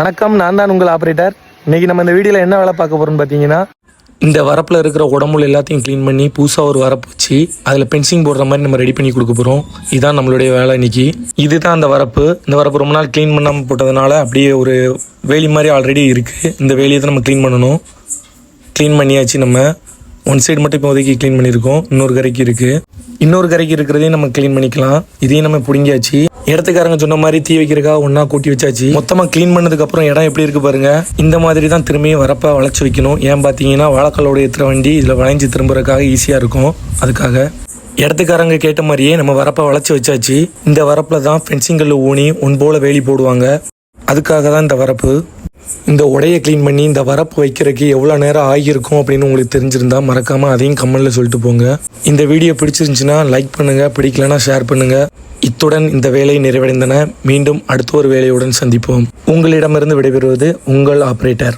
வணக்கம், நான் தான் உங்கள் ஆப்ரேட்டர். இன்றைக்கி நம்ம இந்த வீடியோவில் என்ன வேலை பார்க்க போகிறோம்னு பார்த்தீங்கன்னா, இந்த வரப்பில் இருக்கிற உடம்புல எல்லாத்தையும் க்ளீன் பண்ணி புதுசாக ஒரு வரப்பு வச்சு அதில் பென்சிங் போடுற மாதிரி நம்ம ரெடி பண்ணி கொடுக்க போகிறோம். இதுதான் நம்மளுடைய வேலை இன்றைக்கி. இதுதான் அந்த வரப்பு. இந்த வரப்பு ரொம்ப நாள் க்ளீன் பண்ணாமல் போட்டதுனால அப்படியே ஒரு வேலி மாதிரி ஆல்ரெடி இருக்குது. இந்த வேலியை தான் நம்ம க்ளீன் பண்ணணும். க்ளீன் பண்ணியாச்சு. நம்ம ஒன் சைடு மட்டும் இப்போதைக்கு க்ளீன் பண்ணியிருக்கோம். இன்னொரு கரைக்கு இருக்குது. இன்னொரு கரைக்கு இருக்கிறதையும் நம்ம க்ளீன் பண்ணிக்கலாம். இதையும் நம்ம பிடிங்கியாச்சு. இடத்துக்காரங்க சொன்ன மாதிரி தீ வைக்கிறதுக்காக ஒன்றா கூட்டி வச்சாச்சு. மொத்தமாக க்ளீன் பண்ணதுக்கப்புறம் இடம் எப்படி இருக்குது பாருங்கள். இந்த மாதிரி தான் திரும்பியும் வரப்பை வளைச்சி வைக்கணும். ஏன் பார்த்தீங்கன்னா வாழைக்கல்லோட ஏற்றுற வண்டி இதில் வளைஞ்சி திரும்புறதுக்காக ஈஸியாக இருக்கும். அதுக்காக இடத்துக்காரங்க கேட்ட மாதிரியே நம்ம வரப்பை வளைச்சி வச்சாச்சு. இந்த வரப்பில் தான் ஃபென்சிங்கல்ல ஊனி போல வேலி போடுவாங்க. அதுக்காக தான் இந்த வரப்பு. இந்த உடையை க்ளீன் பண்ணி இந்த வரப்பு வைக்கிறதுக்கு எவ்வளோ நேரம் ஆகியிருக்கும் அப்படின்னு உங்களுக்கு தெரிஞ்சிருந்தா மறக்காமல் அதையும் கமெண்ட்டில் சொல்லிட்டு போங்க. இந்த வீடியோ பிடிச்சிருந்துச்சுன்னா லைக் பண்ணுங்கள், பிடிக்கலன்னா ஷேர் பண்ணுங்கள். இத்துடன் இந்த வேலை நிறைவடைந்தன. மீண்டும் அடுத்த ஒரு வேலையுடன் சந்திப்போம். உங்களிடமிருந்து விடைபெறுவது உங்கள் ஆப்ரேட்டர்.